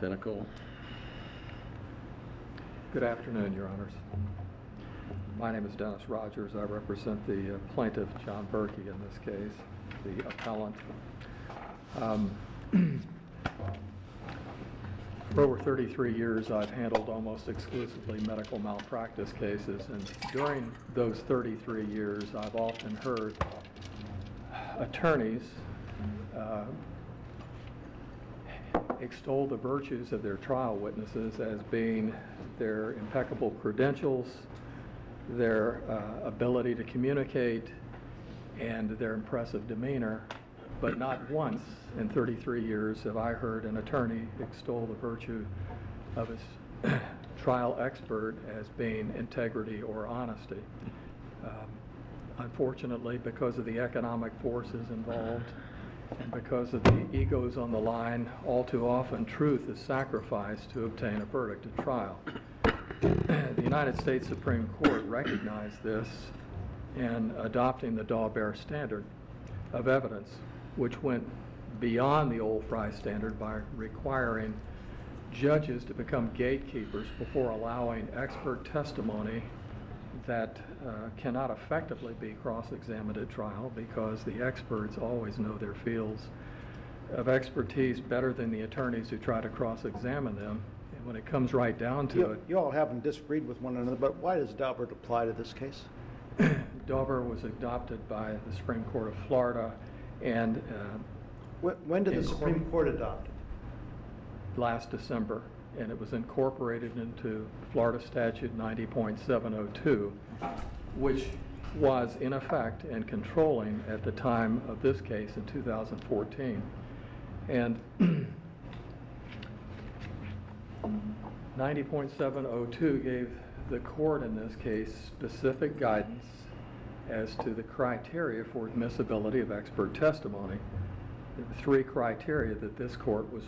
identical. Good afternoon, Your Honors. My name is Dennis Rogers. I represent the plaintiff, John Berkey, in this case, the appellant. For over 33 years, I've handled almost exclusively medical malpractice cases, and during those 33 years, I've often heard attorneys extol the virtues of their trial witnesses as being their impeccable credentials, their ability to communicate, and their impressive demeanor. But not once in 33 years have I heard an attorney extol the virtue of his trial expert as being integrity or honesty. Unfortunately, because of the economic forces involved and because of the egos on the line, all too often truth is sacrificed to obtain a verdict at trial. The United States Supreme Court recognized this in adopting the Daubert standard of evidence, which went beyond the old Fry standard by requiring judges to become gatekeepers before allowing expert testimony that cannot effectively be cross-examined at trial, because the experts always know their fields of expertise better than the attorneys who try to cross-examine them. And when it comes right down to it... You all haven't disagreed with one another, but why does Daubert apply to this case? Daubert was adopted by the Supreme Court of Florida, and when did the Supreme Court adopt it? Last December, and it was incorporated into Florida Statute 90.702, which was in effect and controlling at the time of this case in 2014. And 90.702 gave the court in this case specific guidance as to the criteria for admissibility of expert testimony. There were three criteria that this court was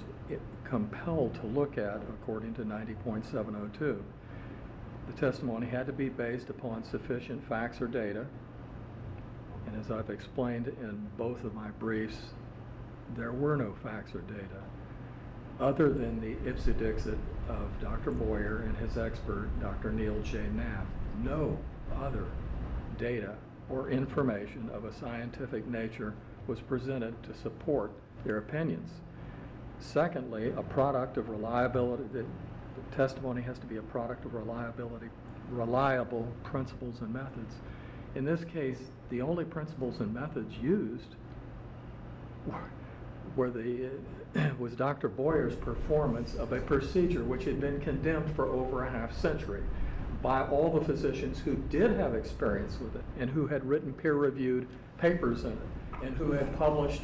compelled to look at according to 90.702. The testimony had to be based upon sufficient facts or data, and as I've explained in both of my briefs, there were no facts or data other than the ipsy-dixit of Dr. Boyer and his expert, Dr. Neil J. Knapp. No other data or information of a scientific nature was presented to support their opinions. Secondly, a product of reliability, the testimony has to be a product of reliable principles and methods. In this case, the only principles and methods used was Dr. Boyer's performance of a procedure which had been condemned for over a half century by all the physicians who did have experience with it and who had written peer-reviewed papers in it and who had published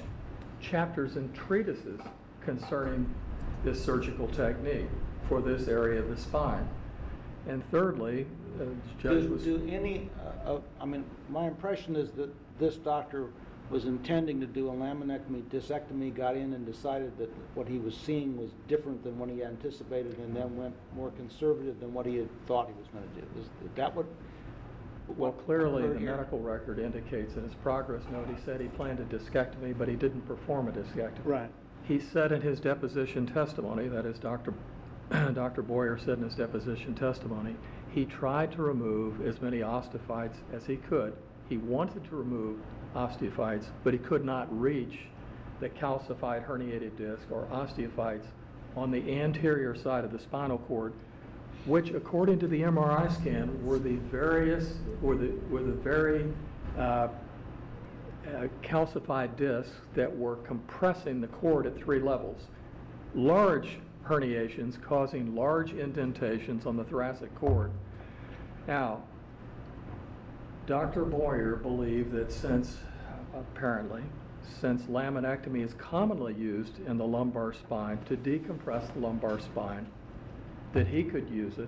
chapters and treatises concerning this surgical technique for this area of the spine. And thirdly, the judge was... I mean, my impression is that this doctor was intending to do a laminectomy, discectomy, got in and decided that what he was seeing was different than what he anticipated, and then went more conservative than what he had thought he was going to do. Is that what... Well, clearly the medical record indicates in his progress note he said he planned a discectomy, but he didn't perform a discectomy. Right. He said in his deposition testimony, that is Dr. Boyer said in his deposition testimony, he tried to remove as many osteophytes as he could. He wanted to remove osteophytes, but he could not reach the calcified herniated disc or osteophytes on the anterior side of the spinal cord, which, according to the MRI scan, were the very calcified discs that were compressing the cord at 3 levels. Large herniations causing large indentations on the thoracic cord. Now, Dr. Boyer believed that since laminectomy is commonly used in the lumbar spine to decompress the lumbar spine, that he could use it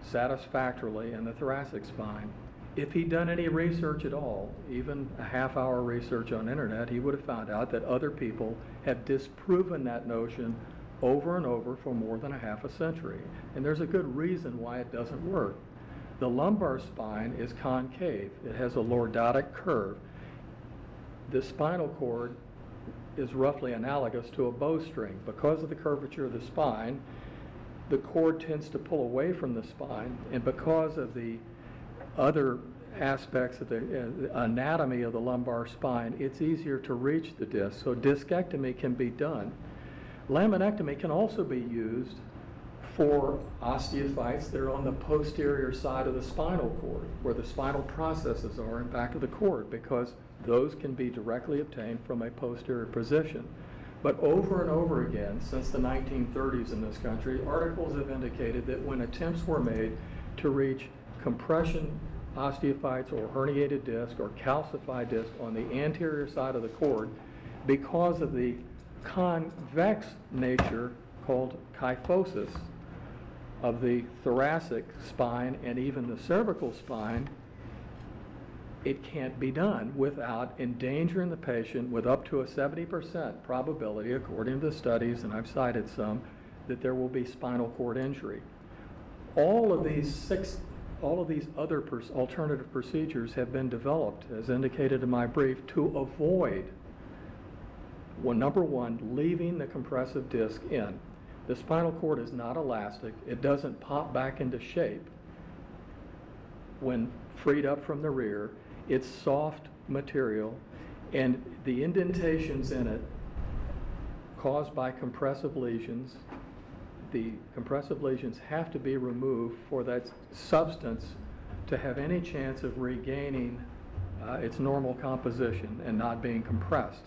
satisfactorily in the thoracic spine. If he'd done any research at all, even a half-hour research on internet, he would have found out that other people have disproven that notion over and over for more than a half a century. And there's a good reason why it doesn't work. The lumbar spine is concave. It has a lordotic curve. The spinal cord is roughly analogous to a bowstring. Because of the curvature of the spine, the cord tends to pull away from the spine, and because of the other aspects of the anatomy of the lumbar spine, it's easier to reach the disc. So discectomy can be done. Laminectomy can also be used for osteophytes that are on the posterior side of the spinal cord, where the spinal processes are in back of the cord, because those can be directly obtained from a posterior position. But over and over again, since the 1930s in this country, articles have indicated that when attempts were made to reach compression osteophytes or herniated disc or calcified disc on the anterior side of the cord, because of the convex nature called kyphosis of the thoracic spine and even the cervical spine, it can't be done without endangering the patient with up to a 70% probability, according to the studies, and I've cited some, that there will be spinal cord injury. All of these other alternative procedures have been developed, as indicated in my brief, to avoid, well, number one, leaving the compressive disc in. The spinal cord is not elastic. It doesn't pop back into shape when freed up from the rear. It's soft material, and the indentations in it caused by compressive lesions, the compressive lesions have to be removed for that substance to have any chance of regaining its normal composition and not being compressed.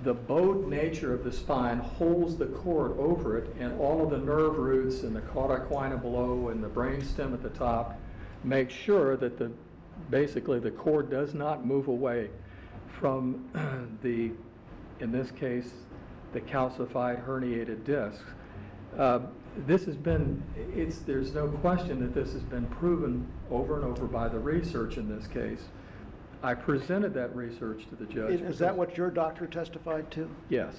The bowed nature of the spine holds the cord over it, and all of the nerve roots and the cauda equina below and the brain stem at the top make sure that basically the cord does not move away from in this case, the calcified herniated discs. There's no question that this has been proven over and over by the research in this case. I presented that research to the judge. Is that what your doctor testified to? Yes,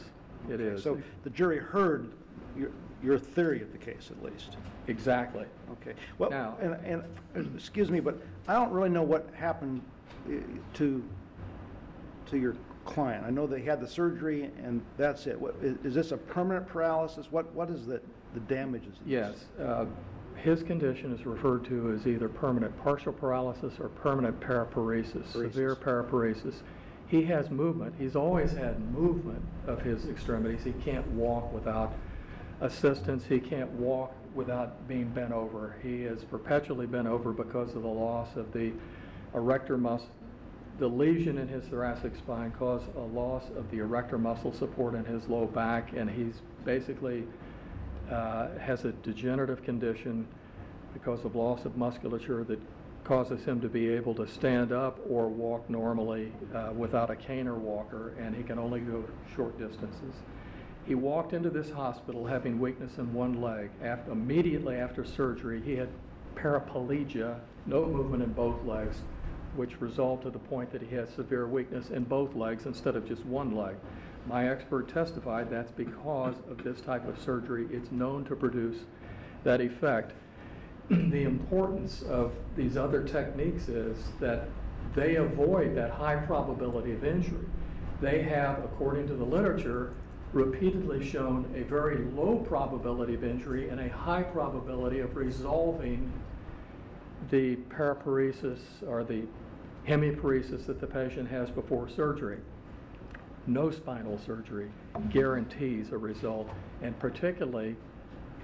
it is. So the jury heard your theory of the case, at least. Exactly. Okay. Well, now, and excuse me, but I don't really know what happened to your client. I know they had the surgery and that's it. Is this a permanent paralysis? What is the damages? Yes. His condition is referred to as either permanent partial paralysis or permanent paraparesis, severe paraparesis. He has movement. He's always had movement of his extremities. He can't walk without assistance. He can't walk without being bent over. He is perpetually bent over because of the loss of the erector muscle. The lesion in his thoracic spine caused a loss of the erector muscle support in his low back, and he's basically has a degenerative condition because of loss of musculature that causes him to be able to stand up or walk normally without a cane or walker, and he can only go short distances. He walked into this hospital having weakness in one leg. Immediately after surgery, he had paraplegia, no movement in both legs, which resolved to the point that he has severe weakness in both legs instead of just one leg. My expert testified that's because of this type of surgery. It's known to produce that effect. The importance of these other techniques is that they avoid that high probability of injury. They have, according to the literature, repeatedly shown a very low probability of injury and a high probability of resolving the paraparesis or the hemiparesis that the patient has before surgery. No spinal surgery guarantees a result, and particularly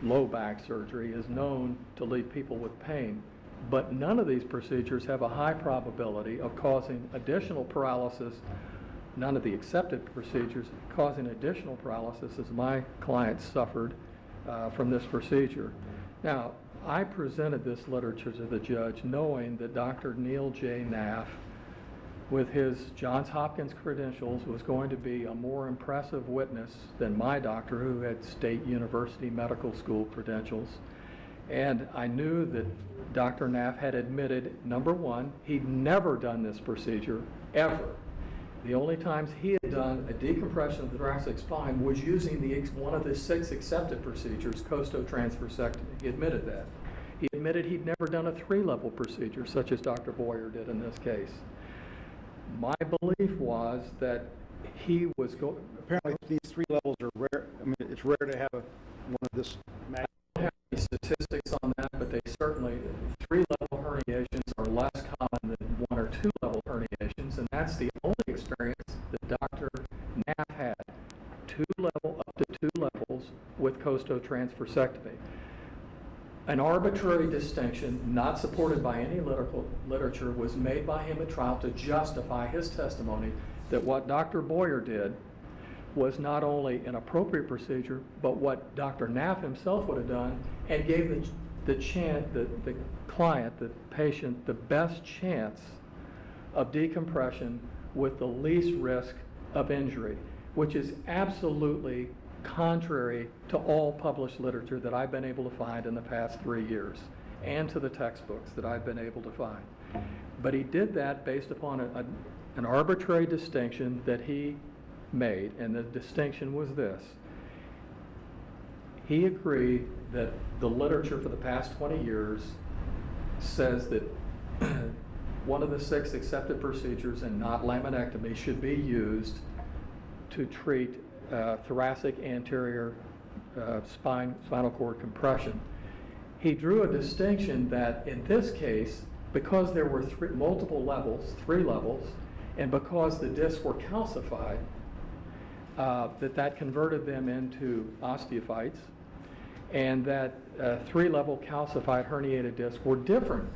low back surgery is known to leave people with pain. But none of these procedures have a high probability of causing additional paralysis. None of the accepted procedures causing additional paralysis, as my client suffered from this procedure. Now, I presented this literature to the judge knowing that Dr. Neil J. Naff, with his Johns Hopkins credentials, was going to be a more impressive witness than my doctor, who had State University Medical School credentials. And I knew that Dr. Naff had admitted, number one, he'd never done this procedure, ever. The only times he had done a decompression of the thoracic spine was using one of the 6 accepted procedures, costotransversectomy. He admitted that. He admitted he'd never done a 3-level procedure, such as Dr. Boyer did in this case. My belief was that he was going. Apparently, these 3 levels are rare. I mean, it's rare to have one of this magnitude. I don't have any statistics on that, but they certainly, 3-level herniations are less common than 1 or 2-level herniations, and that's the only experience that Dr. Knapp had, 2-level, up to 2 levels with costotransversectomy. An arbitrary distinction, not supported by any literature, was made by him at trial to justify his testimony that what Dr. Boyer did was not only an appropriate procedure, but what Dr. Knapp himself would have done, and gave the client, the patient, the best chance of decompression with the least risk of injury, which is absolutely contrary to all published literature that I've been able to find in the past 3 years, and to the textbooks that I've been able to find. But he did that based upon an arbitrary distinction that he made, and the distinction was this. He agreed that the literature for the past 20 years says that one of the 6 accepted procedures, and not laminectomy, should be used to treat thoracic anterior spinal cord compression. He drew a distinction that in this case, because there were multiple levels, 3 levels, and because the discs were calcified, that converted them into osteophytes, and that 3-level calcified herniated discs were different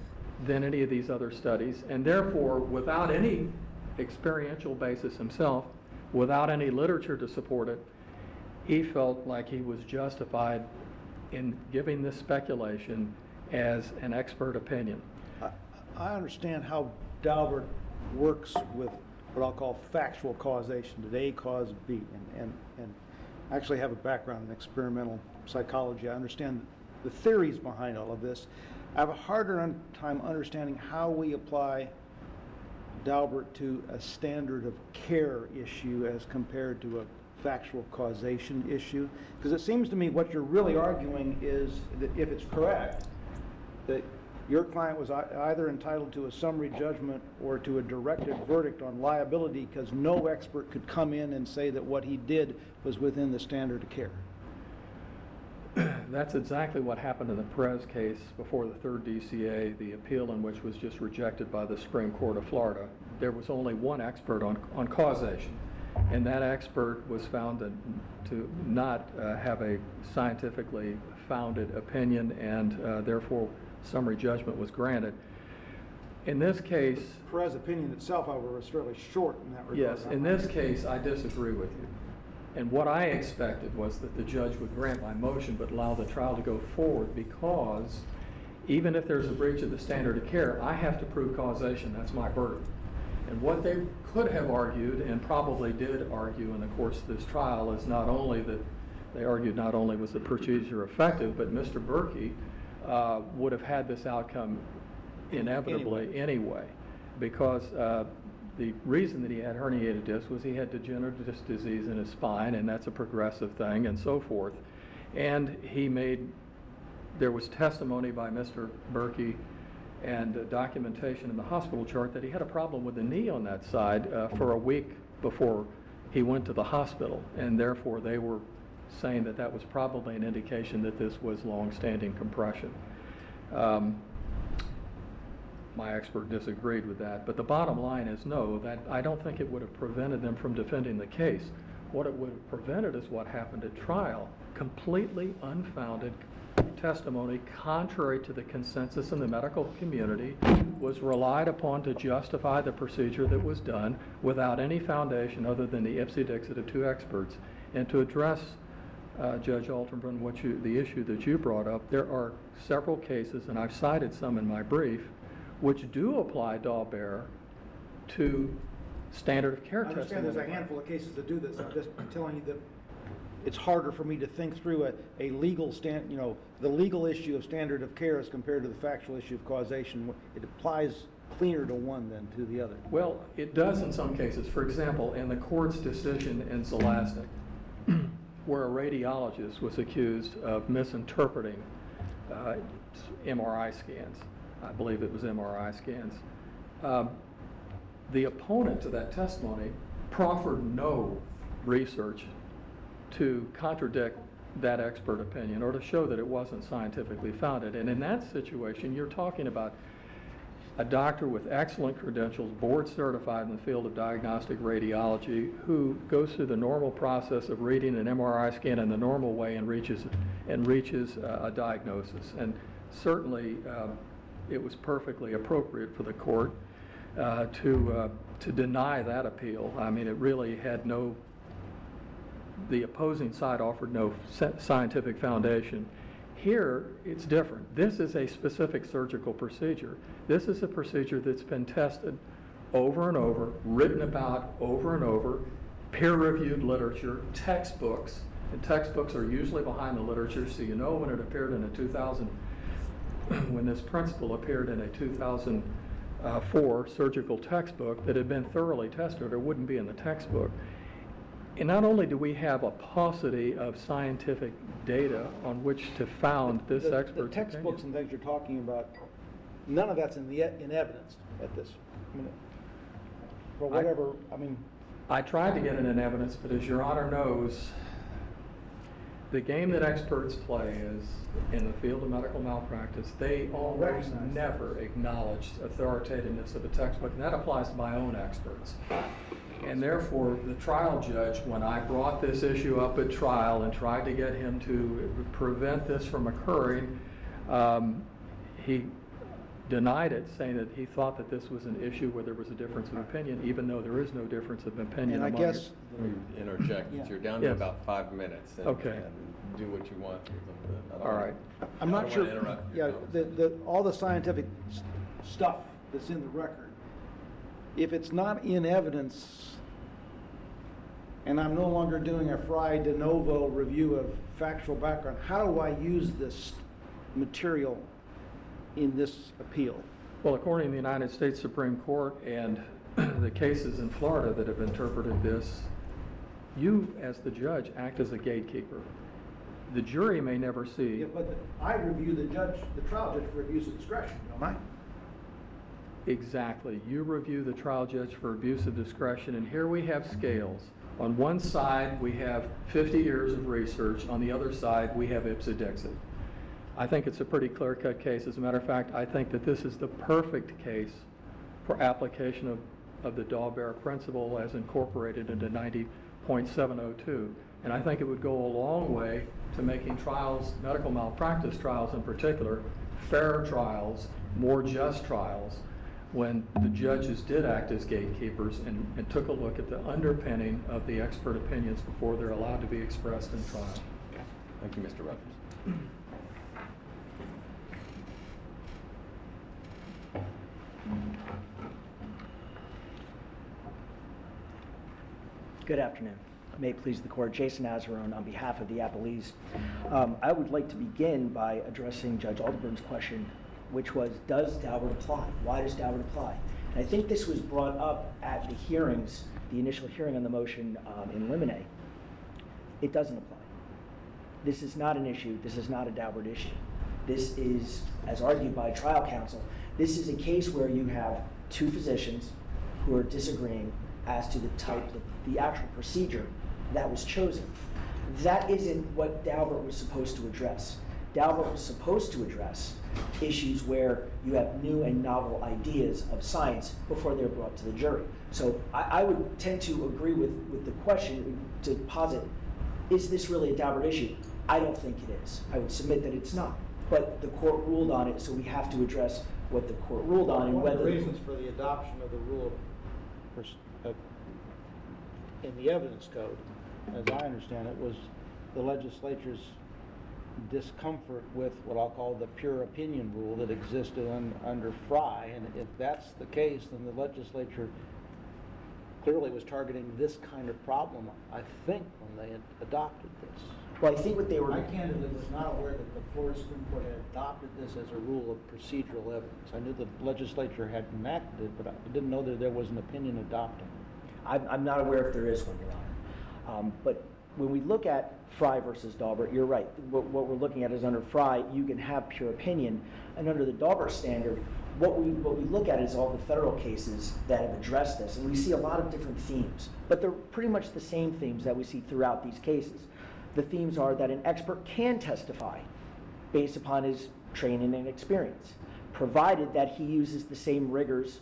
than any of these other studies, and therefore, without any experiential basis himself, without any literature to support it, he felt like he was justified in giving this speculation as an expert opinion. I understand how Daubert works with what I'll call factual causation, that A cause B, and I actually have a background in experimental psychology. I understand the theories behind all of this. I have a harder time understanding how we apply Daubert to a standard of care issue as compared to a factual causation issue, because it seems to me what you're really arguing is that if it's correct, that your client was either entitled to a summary judgment or to a directed verdict on liability because no expert could come in and say that what he did was within the standard of care. That's exactly what happened in the Perez case before the 3rd DCA, the appeal in which was just rejected by the Supreme Court of Florida. There was only one expert on causation, and that expert was found to not have a scientifically founded opinion, and therefore summary judgment was granted. In this case... Perez opinion itself, however, was fairly short in that regard. Yes, in this case, I disagree with you. And what I expected was that the judge would grant my motion but allow the trial to go forward, because even if there's a breach of the standard of care, I have to prove causation. That's my burden. And what they could have argued, and probably did argue in the course of this trial, is not only that they argued not only was the procedure effective, but Mr. Berkey would have had this outcome inevitably anyway, because the reason that he had herniated discs was he had degenerative disc disease in his spine, and that's a progressive thing, and so forth. And there was testimony by Mr. Berkey and documentation in the hospital chart that he had a problem with the knee on that side for a week before he went to the hospital, and therefore they were saying that that was probably an indication that this was long-standing compression. My expert disagreed with that, but the bottom line is no, that I don't think it would have prevented them from defending the case. What it would have prevented is what happened at trial, completely unfounded testimony contrary to the consensus in the medical community was relied upon to justify the procedure that was done without any foundation other than the ipsy-dixit of 2 experts. And to address, Judge Alterman, the issue that you brought up, there are several cases, and I've cited some in my brief, which do apply Daubert to standard of care testimony. I understand there's a handful of cases that do this. I'm just telling you that it's harder for me to think through a legal the legal issue of standard of care as compared to the factual issue of causation. It applies cleaner to one than to the other. Well, it does in some cases. For example, in the court's decision in Scholastic, where a radiologist was accused of misinterpreting MRI scans. I believe it was MRI scans. The opponent to that testimony proffered no research to contradict that expert opinion or to show that it wasn't scientifically founded. And in that situation, you're talking about a doctor with excellent credentials, board certified in the field of diagnostic radiology, who goes through the normal process of reading an MRI scan in the normal way and reaches a diagnosis. And certainly it was perfectly appropriate for the court to deny that appeal. I mean, it really had no, the opposing side offered no scientific foundation. Here, it's different. This is a specific surgical procedure. This is a procedure that's been tested over and over, written about over and over, peer-reviewed literature, textbooks, and textbooks are usually behind the literature, so you know when it appeared in when this principle appeared in a 2004 surgical textbook that had been thoroughly tested or wouldn't be in the textbook. And not only do we have a paucity of scientific data on which to found this expert's the textbooks opinion. and things you're talking about, none of that's in evidence at this. I mean, for whatever, I tried to get it in evidence, but as Your Honor knows, the game that experts play is in the field of medical malpractice. They almost never acknowledge authoritativeness of a textbook, and that applies to my own experts. And therefore, the trial judge, when I brought this issue up at trial and tried to get him to prevent this from occurring, he denied it, saying that he thought that this was an issue where there was a difference of opinion, even though there is no difference of opinion. and I guess, Let me interject. Yeah. You're down to Yes. about 5 minutes. And, Okay. and do what you want. All right. I'm not sure, Yeah, all the scientific stuff that's in the record, if it's not in evidence, and I'm no longer doing a Fry de novo review of factual background, how do I use this material in this appeal? Well, according to the United States Supreme Court and the cases in Florida that have interpreted this, you, as the judge, act as a gatekeeper. The jury may never see. Yeah, but I review the trial judge for abuse of discretion, don't I? Exactly. You review the trial judge for abuse of discretion, and here we have scales. On one side, we have 50 years of research. On the other side, we have ipsa dixit. I think it's a pretty clear-cut case. As a matter of fact, I think that this is the perfect case for application of the Daubert principle as incorporated into 90.702. And I think it would go a long way to making trials, medical malpractice trials in particular, fair trials, more just trials, when the judges did act as gatekeepers and took a look at the underpinning of the expert opinions before they're allowed to be expressed in trial. Thank you, Mr. Rogers. Good afternoon. May it please the court, Jason Azarone on behalf of the appellees. I would like to begin by addressing Judge Alderburn's question, which was, does Daubert apply? Why does Daubert apply? And I think this was brought up at the hearings, the initial hearing on the motion in limine. It doesn't apply. This is not an issue. This is not a Daubert issue. This is, as argued by trial counsel, this is a case where you have two physicians who are disagreeing as to the type of the actual procedure that was chosen. That isn't what Daubert was supposed to address. Daubert was supposed to address issues where you have new and novel ideas of science before they're brought to the jury. So I would tend to agree with the question to posit, is this really a Daubert issue? I don't think it is. I would submit that it's not. But the court ruled on it, so we have to address what the court ruled on and whether... One of the reasons for the adoption of the rule in the evidence code, as I understand it, was the legislature's discomfort with what I'll call the pure opinion rule that existed under Fry. And if that's the case, then the legislature clearly was targeting this kind of problem, I think, when they had adopted this. Well, I think what they were... I candidly was not aware that the Florida Supreme Court had adopted this as a rule of procedural evidence. I knew the legislature had enacted it, but I didn't know that there was an opinion adopting it. I'm not aware if there is one, Your Honor. But when we look at Fry versus Daubert, you're right. What we're looking at is under Fry, you can have pure opinion. And under the Daubert standard, what we look at is all the federal cases that have addressed this. And we see a lot of different themes. But they're pretty much the same themes that we see throughout these cases. The themes are that an expert can testify based upon his training and experience, provided that he uses the same rigors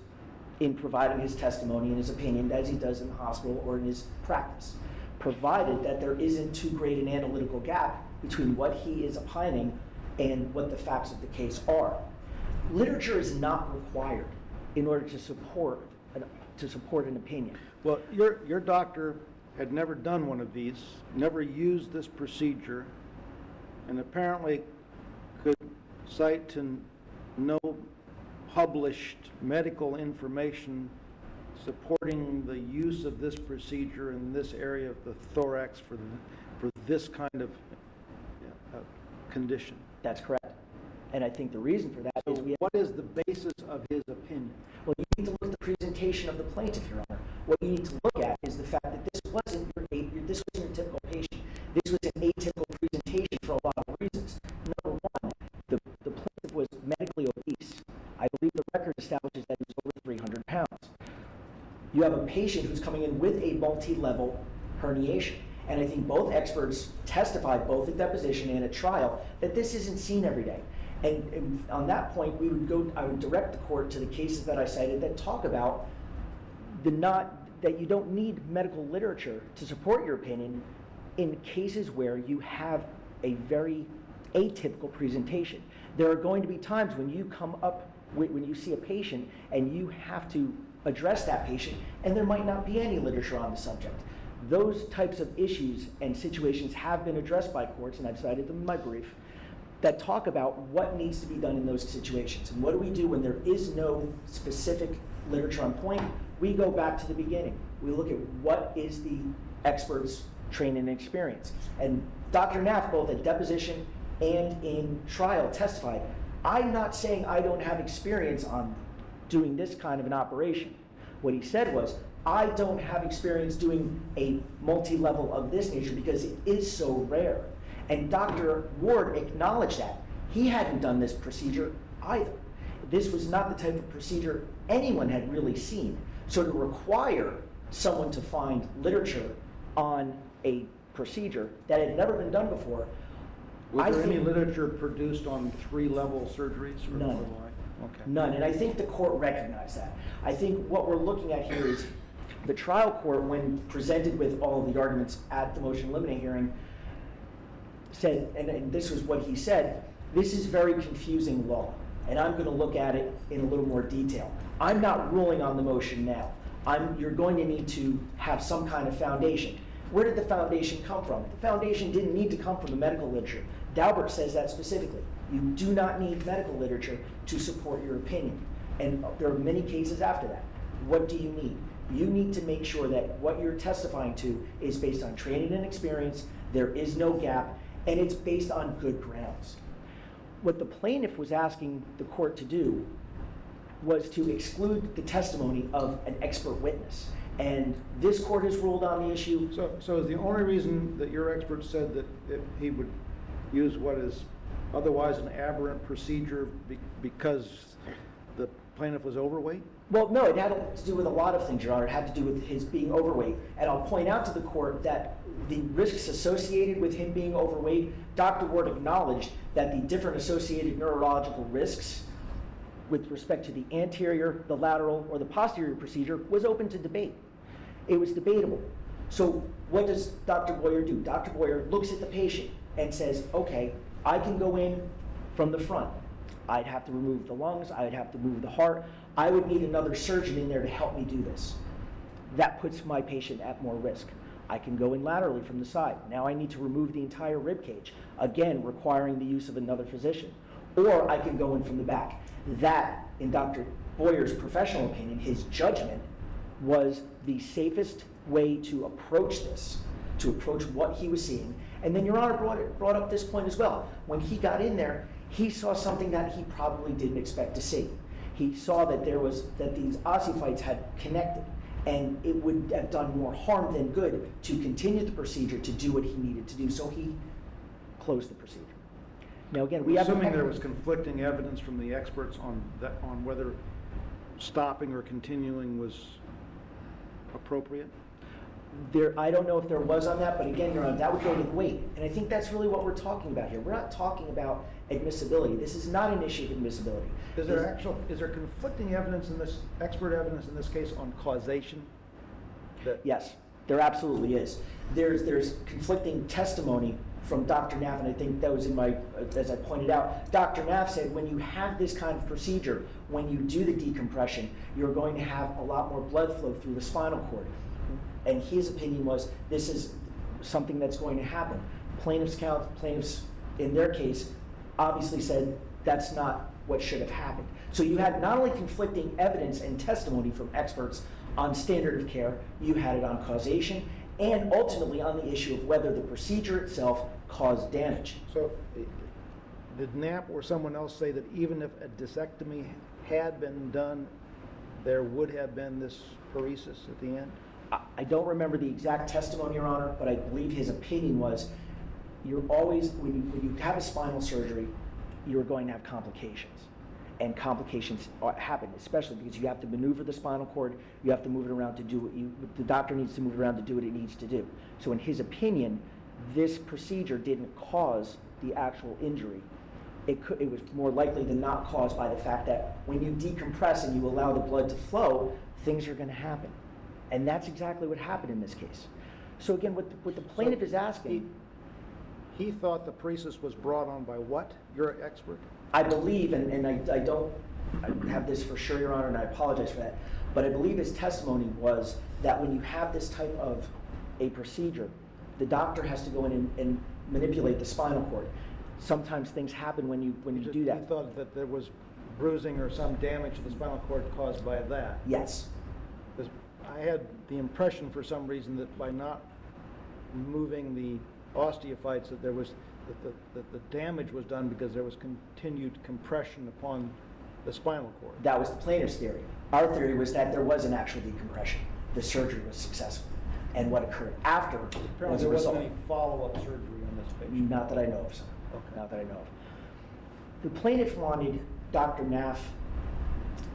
in providing his testimony and his opinion as he does in the hospital or in his practice, provided that there isn't too great an analytical gap between what he is opining and what the facts of the case are. Literature is not required in order to support an opinion. Well, your doctor had never done one of these, never used this procedure, and apparently could cite to no published medical information supporting the use of this procedure in this area of the thorax for this kind of condition. That's correct. And I think the reason for that is what is the basis of his opinion? Well, you need to look at the presentation of the plaintiff, Your Honor. What you need to look at is the fact that this wasn't your typical patient. This was an atypical presentation for a lot of reasons. Number one, the plaintiff was medically obese. I believe the record establishes that he was over 300 pounds. You have a patient who's coming in with a multi-level herniation. And I think both experts testified, both at deposition and at trial, that this isn't seen every day. And on that point, I would direct the court to the cases that I cited that talk about that you don't need medical literature to support your opinion in cases where you have a very atypical presentation. There are going to be times when you come up, when you see a patient and you have to address that patient, and there might not be any literature on the subject. Those types of issues and situations have been addressed by courts, and I've cited them in my brief, that talk about what needs to be done in those situations. And what do we do when there is no specific literature on point? We go back to the beginning. We look at what is the expert's training and experience. And Dr. Nath, both at deposition and in trial, testified, I'm not saying I don't have experience on doing this kind of an operation. What he said was, I don't have experience doing a multi-level of this nature because it is so rare. And Dr. Ward acknowledged that. He hadn't done this procedure either. This was not the type of procedure anyone had really seen. So to require someone to find literature on a procedure that had never been done before, was there any literature produced on 3-level surgeries? Or none. Okay. None, and I think the court recognized that. I think what we're looking at here is the trial court, when presented with all of the arguments at the motion limine hearing, said, and this was what he said, this is very confusing law, and I'm going to look at it in a little more detail. I'm not ruling on the motion now. You're going to need to have some kind of foundation. Where did the foundation come from? The foundation didn't need to come from the medical literature. Daubert says that specifically. You do not need medical literature to support your opinion. And there are many cases after that. What do you need? You need to make sure that what you're testifying to is based on training and experience, there is no gap, and it's based on good grounds. What the plaintiff was asking the court to do was to exclude the testimony of an expert witness. And this court has ruled on the issue. So is the only reason that your expert said that he would use what is otherwise an aberrant procedure because the plaintiff was overweight? Well, no, it had to do with a lot of things, Your Honor. It had to do with his being overweight. And I'll point out to the court that the risks associated with him being overweight, Dr. Ward acknowledged that the different associated neurological risks with respect to the anterior, the lateral, or the posterior procedure was open to debate. It was debatable. So what does Dr. Boyer do? Dr. Boyer looks at the patient and says, okay, I can go in from the front. I'd have to remove the lungs, I'd have to move the heart. I would need another surgeon in there to help me do this. That puts my patient at more risk. I can go in laterally from the side. Now I need to remove the entire rib cage, again requiring the use of another physician. Or I can go in from the back. That, in Dr. Boyer's professional opinion, his judgment, was the safest way to approach this, to approach what he was seeing. And then Your Honor brought up this point as well. When he got in there, he saw something that he probably didn't expect to see. He saw that these osteophytes had connected, and it would have done more harm than good to continue the procedure to do what he needed to do, so he closed the procedure. Now again, we have Assuming there was conflicting evidence from the experts on that, on whether stopping or continuing was appropriate? I don't know if there was on that, but again, Your Honor, that would go to the weight. And I think that's really what we're talking about here. We're not talking about admissibility. This is not an issue of admissibility. Is there conflicting evidence in this, expert evidence in this case on causation? Yes, there absolutely is. There's conflicting testimony from Dr. Naff, and I think that was in my, as I pointed out, Dr. Naff said when you have this kind of procedure, when you do the decompression, you're going to have a lot more blood flow through the spinal cord. And his opinion was this is something that's going to happen. Plaintiffs in their case obviously said that's not what should have happened. So you had not only conflicting evidence and testimony from experts on standard of care, you had it on causation, and ultimately on the issue of whether the procedure itself caused damage. So did Knapp or someone else say that even if a discectomy had been done, there would have been this paresis at the end? I don't remember the exact testimony, Your Honor, but I believe his opinion was you're always, when you have a spinal surgery, you're going to have complications. And complications happen, especially because you have to maneuver the spinal cord, you have to move it around to do what the doctor needs to move it around to do what it needs to do. So in his opinion, this procedure didn't cause the actual injury. It was more likely than not caused by the fact that when you decompress and you allow the blood to flow, things are going to happen. And that's exactly what happened in this case. So again, what the plaintiff is asking... He thought the paresis was brought on by what? You're an expert? I believe, and I don't have this for sure, Your Honor, and I apologize for that, but I believe his testimony was that when you have this type of a procedure, the doctor has to go in and manipulate the spinal cord. Sometimes things happen when you do that. He thought that there was bruising or some damage to the spinal cord caused by that. Yes. I had the impression for some reason that by not moving the osteophytes that there was that the damage was done because there was continued compression upon the spinal cord. That was the plaintiff's theory. Our theory was that there was an actual decompression. The surgery was successful. And what occurred after was a result. There wasn't any follow-up surgery on this patient? Not that I know of, sir. Okay. Not that I know of. The plaintiff wanted Dr. Naff,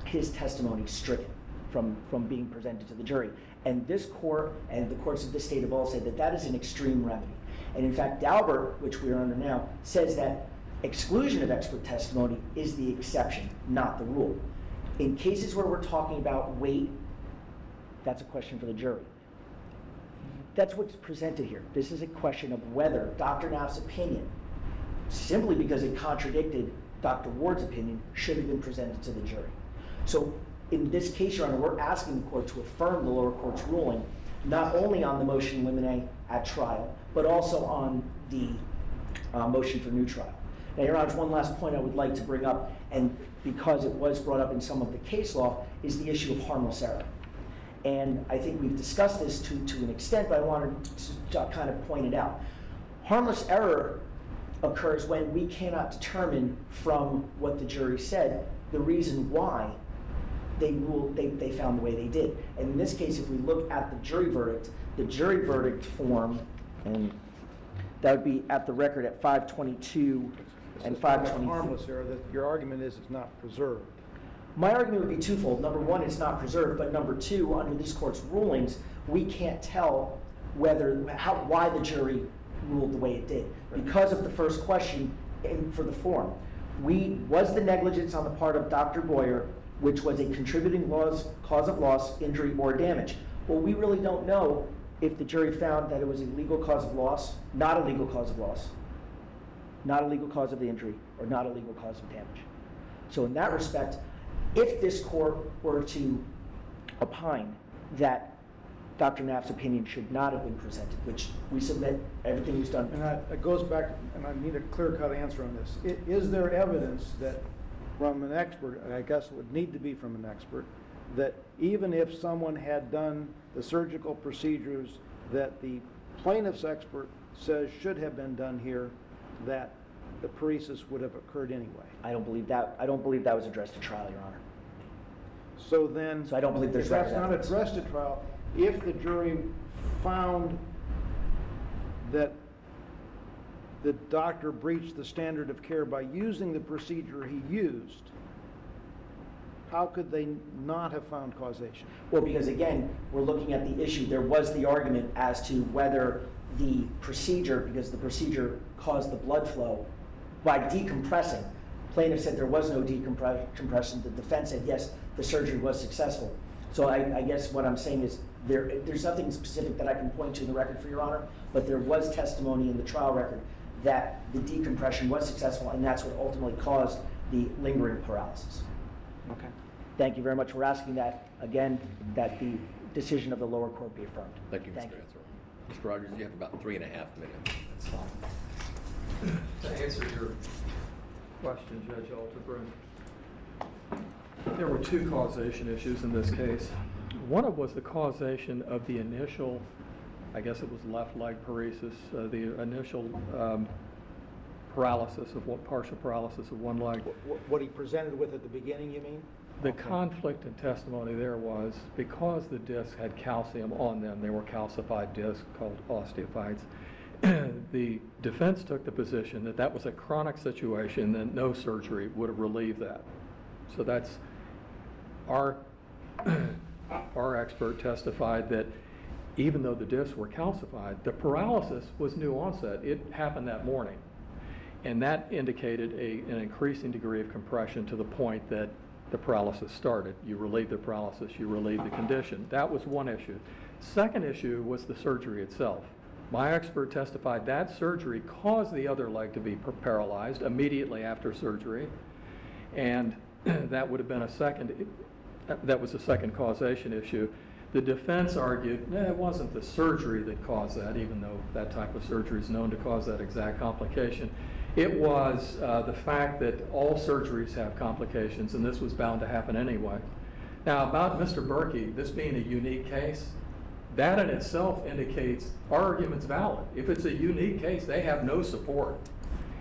his testimony stricken from being presented to the jury. And this court and the courts of this state have all said that that is an extreme remedy. And in fact, Daubert, which we are under now, says that exclusion of expert testimony is the exception, not the rule. In cases where we're talking about weight, that's a question for the jury. That's what's presented here. This is a question of whether Dr. Naff's opinion, simply because it contradicted Dr. Ward's opinion, should have been presented to the jury. So in this case, Your Honor, we're asking the court to affirm the lower court's ruling, not only on the motion in limine at trial, but also on the motion for new trial. Now, Your Honor, one last point I would like to bring up, and because it was brought up in some of the case law, is the issue of harmless error. And I think we've discussed this to an extent, but I wanted to kind of point it out. Harmless error occurs when we cannot determine from what the jury said the reason why they found the way they did. And in this case, if we look at the jury verdict form, and that would be at the record at 522 and 523. Harmless error, that your argument is it's not preserved. My argument would be twofold. Number one, it's not preserved, but number two, under this court's rulings, we can't tell why the jury ruled the way it did. Because of the first question for the form. Was the negligence on the part of Dr. Boyer, which was a contributing cause of loss, injury, or damage? Well, we really don't know if the jury found that it was a legal cause of loss, not a legal cause of loss, not a legal cause of the injury, or not a legal cause of damage. So in that respect, if this court were to opine that Dr. Naff's opinion should not have been presented, which we submit everything was done. And it goes back, and I need a clear-cut answer on this. Is there evidence that from an expert, I guess it would need to be from an expert, that even if someone had done the surgical procedures that the plaintiff's expert says should have been done here, that the paresis would have occurred anyway? I don't believe that was addressed at trial, Your Honor. So then. So I don't believe there's if that's record not evidence. addressed at trial, if the jury found that the doctor breached the standard of care by using the procedure he used, how could they not have found causation? Well, because again, we're looking at the issue. There was the argument as to whether the procedure, because the procedure caused the blood flow, by decompressing. Plaintiff said there was no decompression. The defense said, yes, the surgery was successful. So I guess what I'm saying is there's nothing specific that I can point to in the record, for Your Honor, but there was testimony in the trial record that the decompression was successful, and that's what ultimately caused the lingering paralysis. Okay. Thank you very much for asking that. Again, that the decision of the lower court be affirmed. Thank you, Mr. Ansel. Mr. Rogers, you have about 3.5 minutes. That's fine. To answer your question, Judge Alderbrun, there were two causation issues in this case. One of was the causation of the initial, I guess it was left leg paresis, the initial paralysis of one, partial paralysis of one leg. What he presented with at the beginning, you mean? The conflict in testimony there was because the discs had calcium on them, they were calcified discs called osteophytes. The defense took the position that that was a chronic situation and no surgery would have relieved that. So that's our expert testified that even though the discs were calcified, the paralysis was new onset. It happened that morning. And that indicated an increasing degree of compression to the point that the paralysis started. You relieve the paralysis, you relieve the condition. That was one issue. Second issue was the surgery itself. My expert testified that surgery caused the other leg to be paralyzed immediately after surgery, and that would have been that was a second causation issue. The defense argued, it wasn't the surgery that caused that, even though that type of surgery is known to cause that exact complication. It was the fact that all surgeries have complications, and this was bound to happen anyway. Now, about Mr. Berkey, this being a unique case, that in itself indicates our argument's valid. If it's a unique case, they have no support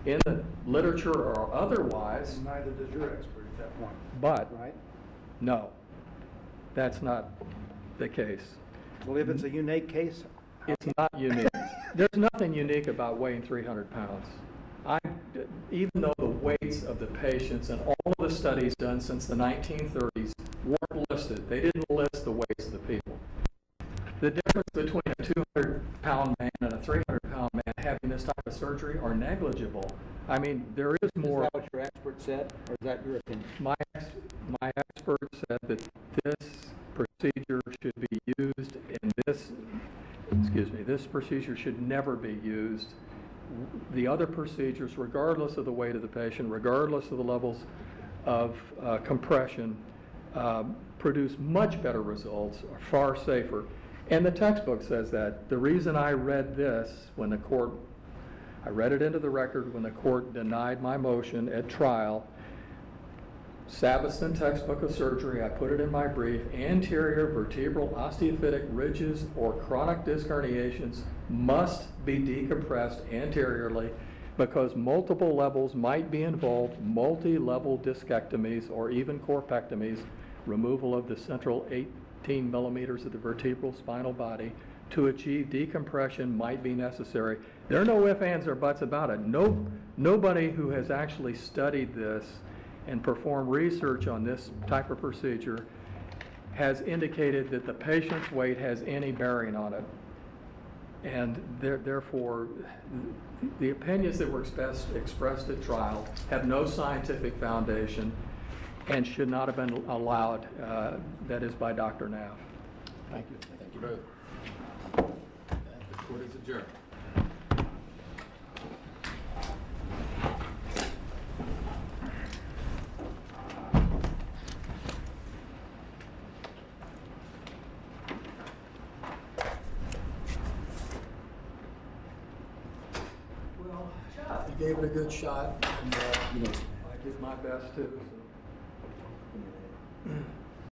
in the literature or otherwise. And neither does your expert at that point. But, right? No, that's not the case. Well, if it's a unique case, it's not unique. There's nothing unique about weighing 300 pounds. Even though the weights of the patients and all of the studies done since the 1930s weren't listed, they didn't list the weights of the people. The difference between a 200-pound man and a 300-pound man having this type of surgery are negligible. I mean, there is more. Is that what your expert said, or is that your opinion? My expert said that this procedure should be used in this procedure should never be used. The other procedures, regardless of the weight of the patient, regardless of the levels of compression, produce much better results, are far safer. And the textbook says that. The reason I read this when the court, I read it into the record when the court denied my motion at trial, Sabiston textbook of surgery, I put it in my brief, anterior vertebral osteophytic ridges or chronic disc herniations must be decompressed anteriorly because multiple levels might be involved, multi-level discectomies or even corpectomies, removal of the central 18 millimeters of the vertebral spinal body. To achieve decompression might be necessary. There are no ifs, ands, or buts about it. Nobody who has actually studied this and performed research on this type of procedure has indicated that the patient's weight has any bearing on it. And therefore, the opinions that were expressed at trial have no scientific foundation and should not have been allowed, that is by Dr. Knapp. Thank you. Thank you both. The court is adjourned. Well, you gave it a good shot, and I did my best too. So.